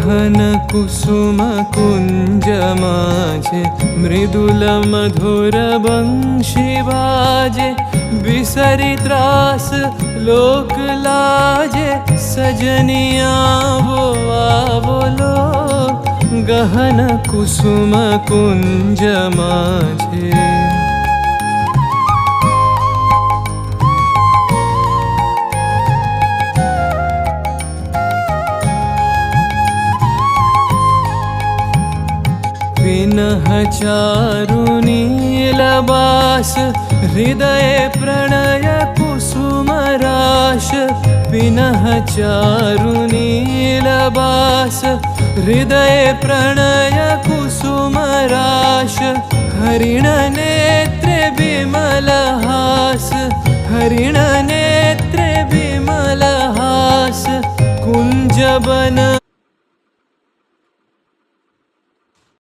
गहन कुसुम कुंज माझे मृदुल मधुर बंशी बाजे बिसरी त्रास लोक लाजे सजनिया वो आवलो गहन कुसुम कुंज माझे पिनह चारु नीलबास हृदय प्रणय कुसुम राश पिनह चारु नीलबास हृदय प्रणय कुसुम राश हरिण नेत्रे विमल हास हरिण नेत्रे विमल हास कुंज बन